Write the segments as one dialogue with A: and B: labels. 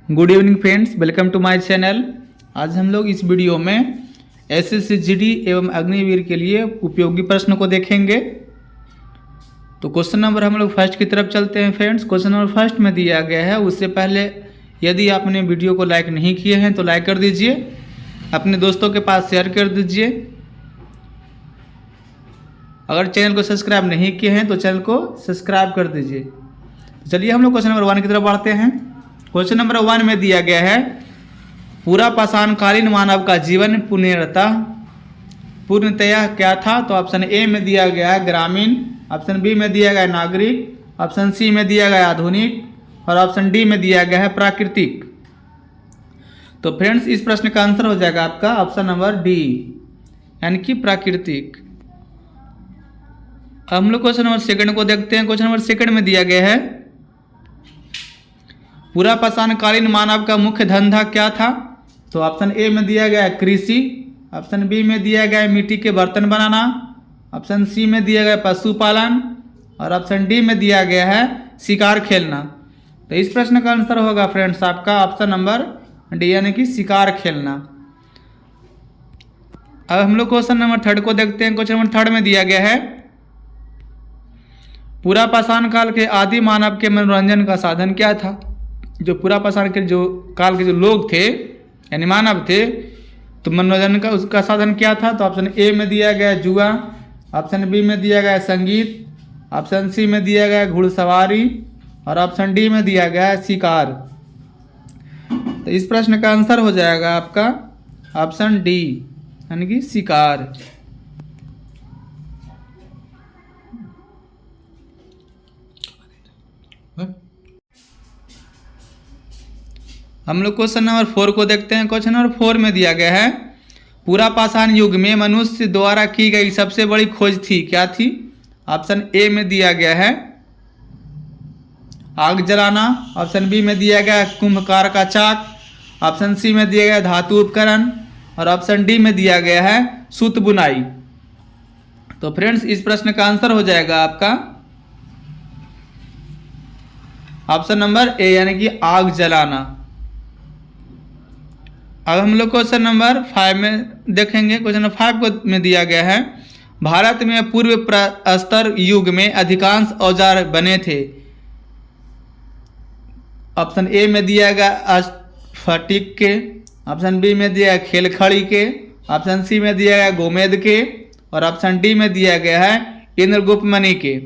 A: Good evening friends, welcome to my channel. आज हम लोग इस वीडियो में एसएससी जीडी एवं अग्निवीर के लिए उपयोगी प्रश्न को देखेंगे। तो क्वेश्चन नंबर हम लोग फर्स्ट की तरफ चलते हैं फ्रेंड्स। क्वेश्चन नंबर फर्स्ट में दिया गया है। उससे पहले यदि आपने वीडियो को लाइक नहीं किए हैं तो लाइक कर दीजिए, अपने दोस्तों के पास शेयर कर दीजिए। अगर चैनल को सब्सक्राइब नहीं किए हैं तो चैनल को सब्सक्राइब कर दीजिए। तो चलिए हम लोग क्वेश्चन नंबर 1 की तरफ बढ़ते हैं। क्वेश्चन नंबर 1 में दिया गया है, पूरा पाषाणकालीन मानव का जीवन पूर्णतया क्या था। तो ऑप्शन ए में दिया गया है ग्रामीण, ऑप्शन बी में दिया गया है नागरिक, ऑप्शन सी में दिया गया है आधुनिक और ऑप्शन डी में दिया गया है प्राकृतिक। तो फ्रेंड्स इस प्रश्न का आंसर हो जाएगा आपका ऑप्शन नंबर डी, यानी कि प्राकृतिक। हम लोग क्वेश्चन नंबर सेकंड को देखते हैं। क्वेश्चन नंबर सेकंड में दिया गया है, पूरा पाषाणकालीन मानव का मुख्य धंधा क्या था। तो ऑप्शन ए में दिया गया है कृषि, ऑप्शन बी में दिया गया है मिट्टी के बर्तन बनाना, ऑप्शन सी में दिया गया है पशुपालन और ऑप्शन डी में दिया गया है शिकार खेलना। तो इस प्रश्न का आंसर होगा फ्रेंड्स आपका ऑप्शन नंबर डी, यानी कि शिकार खेलना। अब हम लोग क्वेश्चन नंबर थर्ड को देखते हैं। क्वेश्चन नंबर थर्ड में दिया गया है, पूरा पाषाण काल के आदि मानव के मनोरंजन का साधन क्या था। जो पूरा पाषाण के जो काल के जो लोग थे यानी मानव थे, तो मनोरंजन का उसका साधन क्या था। तो ऑप्शन ए में दिया गया है जुआ, ऑप्शन बी में दिया गया है संगीत, ऑप्शन सी में दिया गया है घुड़सवारी और ऑप्शन डी में दिया गया है शिकार। तो इस प्रश्न का आंसर हो जाएगा आपका ऑप्शन डी, यानी कि शिकार। हम लोग क्वेश्चन नंबर 4 को देखते हैं। क्वेश्चन नंबर 4 में दिया गया है, पूरा पाषाण युग में मनुष्य द्वारा की गई सबसे बड़ी खोज थी क्या थी। ऑप्शन ए में दिया गया है आग जलाना, ऑप्शन बी में दिया गया है कुंभकार का चाक, ऑप्शन सी में दिया गया है धातु उपकरण और ऑप्शन डी में दिया गया है सूत बुनाई। तो फ्रेंड्स इस प्रश्न का आंसर हो जाएगा आपका ऑप्शन नंबर ए, यानी कि आग जलाना। अब हम लोग क्वेश्चन नंबर 5 में देखेंगे। क्वेश्चन नंबर 5 में दिया गया है, भारत में पूर्व प्रस्तर युग में अधिकांश औजार बने थे। ऑप्शन ए में दिया गया स्फटिक के, ऑप्शन बी में दिया गया खेलखड़ी के, ऑप्शन सी में दिया गया गोमेद के और ऑप्शन डी में दिया गया है इंद्रगुप्त मणि के।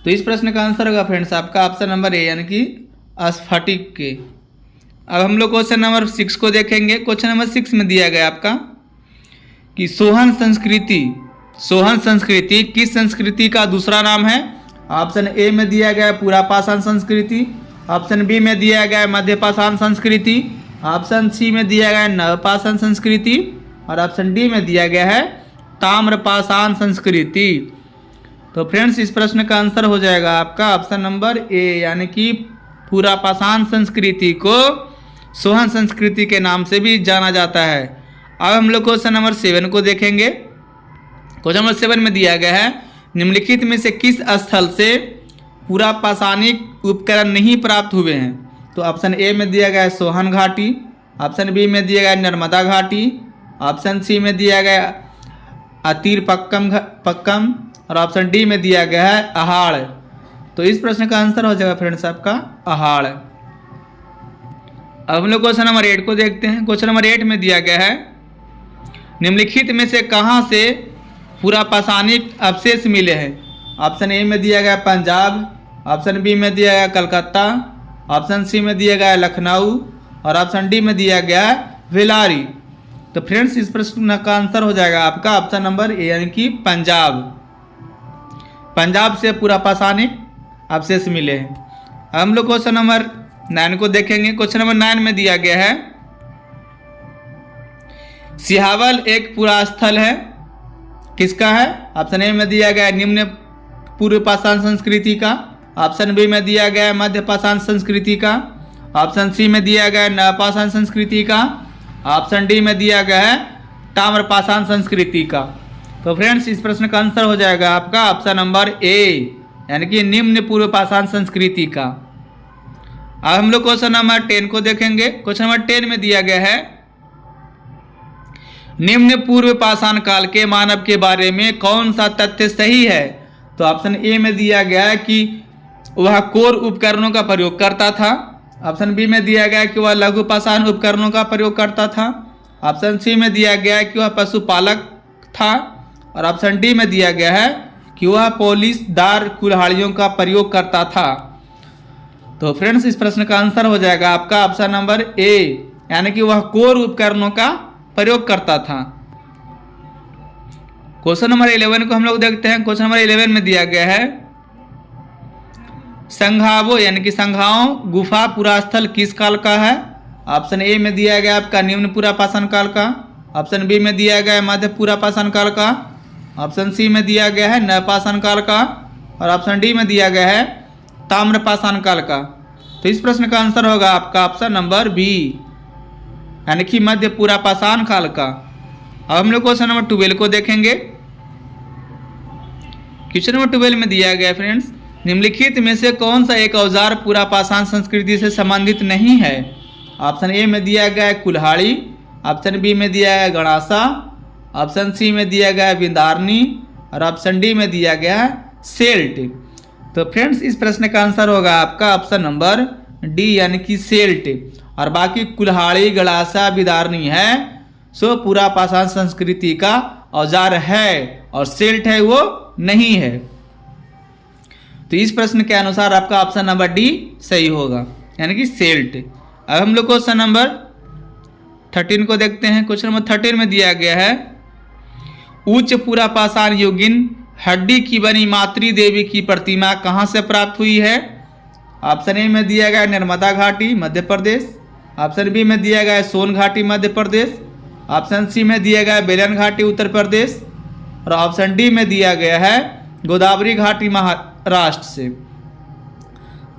A: तो इस प्रश्न का आंसर होगा फ्रेंड्स आपका ऑप्शन नंबर ए, यानी कि स्फटिक के। अब हम लोग क्वेश्चन नंबर 6 को देखेंगे। क्वेश्चन नंबर 6 में दिया गया आपका कि सोहन संस्कृति किस संस्कृति का दूसरा नाम है। ऑप्शन ए में दिया गया है पूरा पाषाण संस्कृति, ऑप्शन बी में दिया गया है मध्य पाषाण संस्कृति, ऑप्शन सी में दिया गया है नव पाषाण संस्कृति और ऑप्शन डी में दिया गया है ताम्र पाषाण संस्कृति। तो फ्रेंड्स इस प्रश्न का आंसर हो जाएगा आपका ऑप्शन नंबर ए, यानी कि पूरा पाषाण संस्कृति को सोहन संस्कृति के नाम से भी जाना जाता है। अब हम लोग क्वेश्चन नंबर 7 को देखेंगे। क्वेश्चन नंबर 7 में दिया गया है, निम्नलिखित में से किस स्थल से पूरा पाषाणिक उपकरण नहीं प्राप्त हुए हैं। तो ऑप्शन ए में दिया गया है सोहन घाटी, ऑप्शन बी में दिया गया है नर्मदा घाटी, ऑप्शन सी में दिया गया अतीर पक्कम और ऑप्शन डी में दिया गया है अहाड़। तो इस प्रश्न का आंसर हो जाएगा फ्रेंड्स आपका अहाड़। अब हम लोग क्वेश्चन नंबर 8 को देखते हैं। क्वेश्चन नंबर 8 में दिया गया है, निम्नलिखित में से कहाँ से पूरा पाषाणिक अवशेष मिले हैं। ऑप्शन ए में दिया गया पंजाब, ऑप्शन बी में दिया गया कलकत्ता, ऑप्शन सी में दिया गया लखनऊ और ऑप्शन डी में दिया गया भिलारी। तो फ्रेंड्स इस प्रश्न का आंसर हो जाएगा आपका ऑप्शन नंबर ए, यानी कि पंजाब से पूरा पाषाणिक अवशेष मिले हैं। हम लोग क्वेश्चन नंबर 9 को देखेंगे। क्वेश्चन नंबर 9 में दिया गया है, सिहावल एक पूरा स्थल है, किसका है। ऑप्शन ए में दिया गया है निम्न पूर्व पाषाण संस्कृति का, ऑप्शन बी में दिया गया है मध्य पाषाण संस्कृति का, ऑप्शन सी में दिया गया है नव पाषाण संस्कृति का, ऑप्शन डी में दिया गया है ताम्र पाषाण संस्कृति का। तो फ्रेंड्स इस प्रश्न का आंसर हो जाएगा आपका ऑप्शन नंबर ए, यानी कि निम्न पूर्व पाषाण संस्कृति का। अब हम लोग क्वेश्चन नंबर 10 को देखेंगे। क्वेश्चन नंबर 10 में दिया गया है निम्न पूर्व पाषाण काल के मानव के बारे में कौन सा तथ्य सही है। तो ऑप्शन ए में दिया गया है कि वह कोर उपकरणों का प्रयोग करता था। ऑप्शन बी में दिया गया है कि वह लघु पाषाण उपकरणों का प्रयोग करता था। ऑप्शन सी में दिया गया है कि वह पशुपालक था। और ऑप्शन डी में दिया गया है कि वह पॉलिशदार कुल्हाड़ियों का प्रयोग करता था। तो फ्रेंड्स इस प्रश्न का आंसर हो जाएगा आपका ऑप्शन नंबर ए, यानी कि वह कोर उपकरणों का प्रयोग करता था। क्वेश्चन नंबर 11 को हम लोग देखते हैं। क्वेश्चन नंबर 11 में दिया गया है संघावो यानी कि संघाओं गुफा पुरास्थल किस काल का है। ऑप्शन ए में दिया गया आपका निम्न पूरा पाषाण काल का। ऑप्शन बी में दिया गया है मध्य पूरा पाषाण काल का। ऑप्शन सी में दिया गया है नवपाषाण काल का। और ऑप्शन डी में दिया गया है ताम्र पाषाण काल का। तो इस प्रश्न का आंसर होगा आपका ऑप्शन नंबर बी, यानी कि मध्य पूरा पाषाण काल का। अब हम लोग क्वेश्चन नंबर 12 को देखेंगे। क्वेश्चन नंबर 12 में दिया गया फ्रेंड्स निम्नलिखित में से कौन सा एक औजार पूरा पाषाण संस्कृति से संबंधित नहीं है। ऑप्शन ए में दिया गया है कुल्हाड़ी। ऑप्शन बी में दिया है गणासा। ऑप्शन सी में दिया गया है बिंदारनी। और ऑप्शन डी में दिया गया है सेल्ट। तो फ्रेंड्स इस प्रश्न का आंसर होगा आपका ऑप्शन नंबर डी, यानी कि सेल्ट। और बाकी कुल्हाड़ी गड़ासा बिदारनी है सो पूरा पाषाण संस्कृति का औजार है, और सेल्ट है वो नहीं है। तो इस प्रश्न के अनुसार आपका ऑप्शन नंबर डी सही होगा, यानी कि सेल्ट। अब हम लोग क्वेश्चन नंबर 13 को देखते हैं। क्वेश्चन नंबर 13 में दिया गया है उच्च पूरा पाषाण युगीन हड्डी की बनी मातृ देवी की प्रतिमा कहाँ से प्राप्त हुई है। ऑप्शन ए में दिया गया नर्मदा घाटी मध्य प्रदेश। ऑप्शन बी में दिया गया सोन घाटी मध्य प्रदेश। ऑप्शन सी में दिया गया बेलन घाटी उत्तर प्रदेश। और ऑप्शन डी में दिया गया है गोदावरी घाटी महाराष्ट्र से।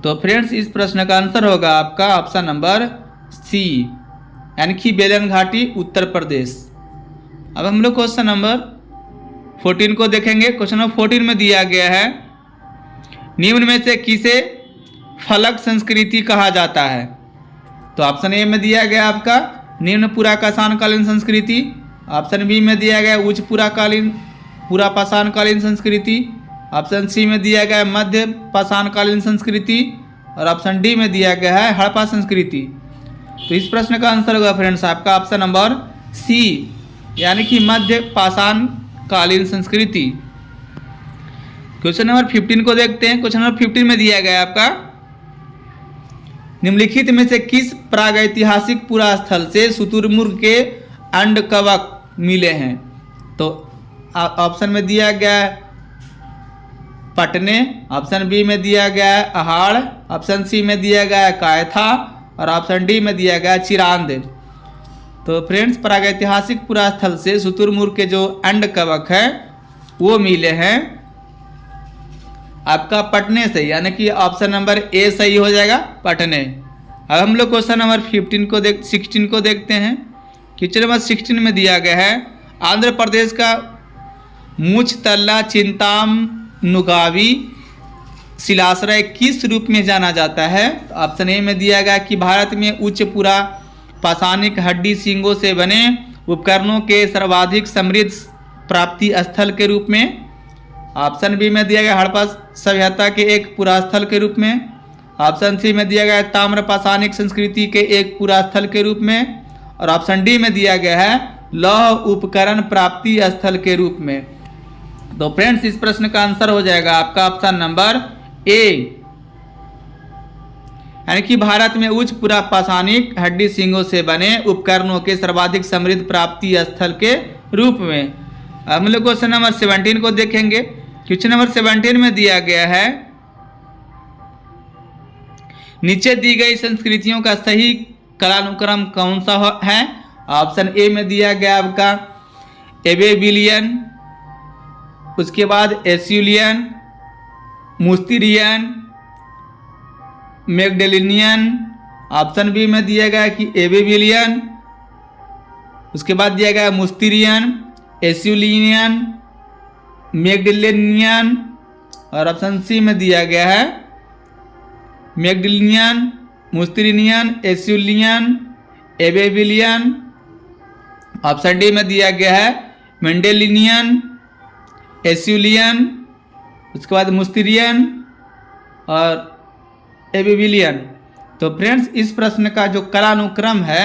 A: तो फ्रेंड्स इस प्रश्न का आंसर होगा आपका ऑप्शन नंबर सी, यानी कि बेलन घाटी उत्तर प्रदेश। अब हम लोग क्वेश्चन नंबर 14 को देखेंगे। क्वेश्चन नंबर 14 में दिया गया है निम्न में से किसे फलक संस्कृति कहा जाता है। तो ऑप्शन ए में दिया गया आपका निम्न पूरा पाषाण कालीन संस्कृति। ऑप्शन बी में दिया गया उच्च पूरा पाषाण कालीन संस्कृति। ऑप्शन सी में दिया गया मध्य पाषाण कालीन संस्कृति। और ऑप्शन डी में दिया गया है हड़प्पा संस्कृति। तो इस प्रश्न का आंसर होगा फ्रेंड्स आपका ऑप्शन नंबर सी, यानी कि मध्य पाषाण कालीन संस्कृति। क्वेश्चन नंबर 15 को देखते हैं। क्वेश्चन नंबर 15 में दिया गया आपका निम्नलिखित में से किस प्रागैतिहासिक पुरा स्थल से शुतुरमुर्ग के अंड कवक मिले हैं। तो ऑप्शन में दिया गया है पटने। ऑप्शन बी में दिया गया है अहाड़। ऑप्शन सी में दिया गया है कायथा। और ऑप्शन डी में दिया गया है चिरांद। तो फ्रेंड्स प्रागैतिहासिक पुरास्थल से शुतुरमुर्ग के जो अंड कवक है वो मिले हैं आपका पटने से, यानी कि ऑप्शन नंबर ए सही हो जाएगा, पटने। अब हम लोग क्वेश्चन नंबर 16 को देखते हैं। क्वेश्चन नंबर 16 में दिया गया है आंध्र प्रदेश का मुचतल्ला चिंतामनुगावी शिलाश्रय किस रूप में जाना जाता है। तो ऑप्शन ए में दिया गया कि भारत में उच्च पूरा पाषाणिक हड्डी सींगों से बने उपकरणों के सर्वाधिक समृद्ध प्राप्ति स्थल के रूप में। ऑप्शन बी में दिया गया हड़प्पा सभ्यता के एक पुरास्थल के रूप में। ऑप्शन सी में दिया गया ताम्र पाषाणिक संस्कृति के एक पुरास्थल के रूप में। और ऑप्शन डी में दिया गया है लौह उपकरण प्राप्ति स्थल के रूप में। तो फ्रेंड्स इस प्रश्न का आंसर हो जाएगा आपका ऑप्शन नंबर ए, यानी कि भारत में उच्च पूरा पाषाणिक हड्डी सींगों से बने उपकरणों के सर्वाधिक समृद्ध प्राप्ति स्थल के रूप में। हम लोग क्वेश्चन नंबर 17 को देखेंगे। क्वेश्चन नंबर 17 में दिया गया है नीचे दी गई संस्कृतियों का सही कालानुक्रम कौन सा है। ऑप्शन ए में दिया गया आपका एबेबिलियन, उसके बाद एस्यूलियन, मुस्तिरियन, मैगडेलिनियन। ऑप्शन बी में दिया गया कि एबेबिलियन, उसके बाद दिया गया मुस्तिरियन, एस्यूलियन, मैगडेलिनियन। और ऑप्शन सी में दिया गया है मैगडेलिनियन, मुस्तिरिनियन, एस्यूलियन, एबेबिलियन। ऑप्शन डी में दिया गया है मेंडेलिनियन, एस्यूलियन, उसके बाद मुस्तिरियन और एबेबिलियन। तो फ्रेंड्स इस प्रश्न का जो कालानुक्रम है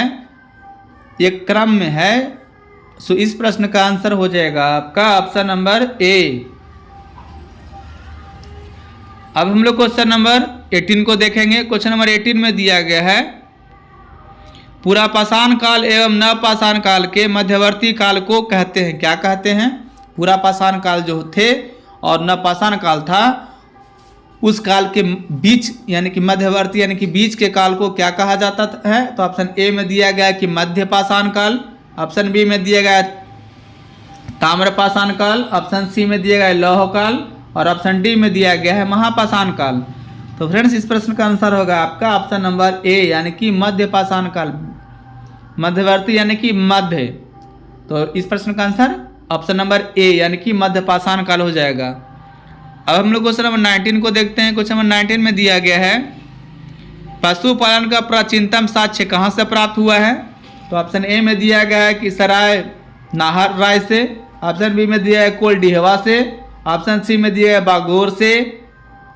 A: ये क्रम में है, सो इस प्रश्न का आंसर हो जाएगा आपका ऑप्शन नंबर ए। अब हम लोग क्वेश्चन नंबर 18 को देखेंगे। क्वेश्चन नंबर 18 में दिया गया है पूरा पाषाण काल एवं नवपाषाण काल के मध्यवर्ती काल को कहते हैं। क्या कहते हैं? पूरा पाषाण काल जो थे और नवपाषाण काल था उस काल के बीच यानी कि मध्यवर्ती यानी कि बीच के काल को क्या कहा जाता है? तो ऑप्शन ए में दिया गया कि मध्य पाषाण काल, ऑप्शन बी में दिया गया ताम्र पाषाण काल, ऑप्शन सी में दिया गया लौह काल और ऑप्शन डी में दिया गया है महापाषाण काल। तो फ्रेंड्स इस प्रश्न का आंसर होगा आपका ऑप्शन नंबर ए यानी कि मध्य पाषाण काल, मध्यवर्ती यानी कि मध्य। तो इस प्रश्न का आंसर ऑप्शन नंबर ए यानी कि मध्य पाषाण काल हो जाएगा। अब हम लोग क्वेश्चन नंबर 19 को देखते हैं। क्वेश्चन नंबर 19 में दिया गया है पशुपालन का प्राचीनतम साक्ष्य कहाँ से प्राप्त हुआ है? तो ऑप्शन ए में दिया गया है कि सराय नाहर राय से, ऑप्शन बी में दिया है कोलडीहवा से, ऑप्शन सी में दिया है बागोर से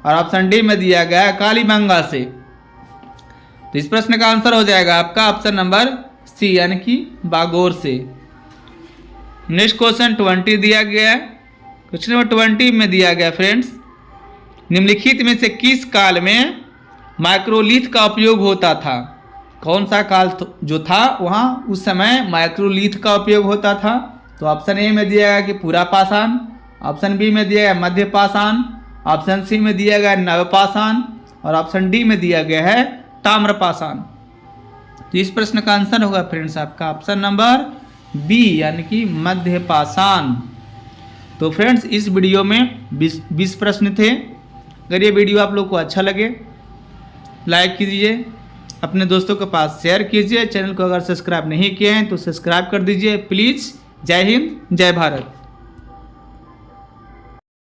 A: और ऑप्शन डी में दिया गया है कालीबंगा से। तो इस प्रश्न का आंसर हो जाएगा आपका ऑप्शन नंबर सी यानी कि बागोर से। नेक्स्ट क्वेश्चन 20 दिया गया है। क्वेश्चन नंबर 20 में दिया गया फ्रेंड्स निम्नलिखित में से किस काल में माइक्रोलिथ का उपयोग होता था? कौन सा काल जो था वहाँ उस समय माइक्रोलिथ का उपयोग होता था? तो ऑप्शन ए में दिया गया कि पूरा पाषाण, ऑप्शन बी में दिया गया मध्य पाषाण, ऑप्शन सी में दिया गया नवपाषाण और ऑप्शन डी में दिया गया है ताम्र पाषाण। तो इस प्रश्न का आंसर होगा फ्रेंड्स आपका ऑप्शन नंबर बी यानी कि मध्य पाषाण। तो फ्रेंड्स इस वीडियो में 20 प्रश्न थे। अगर ये वीडियो आप लोग को अच्छा लगे लाइक कीजिए, अपने दोस्तों के पास शेयर कीजिए। चैनल को अगर सब्सक्राइब नहीं किए हैं तो सब्सक्राइब कर दीजिए प्लीज़। जय हिंद, जय भारत।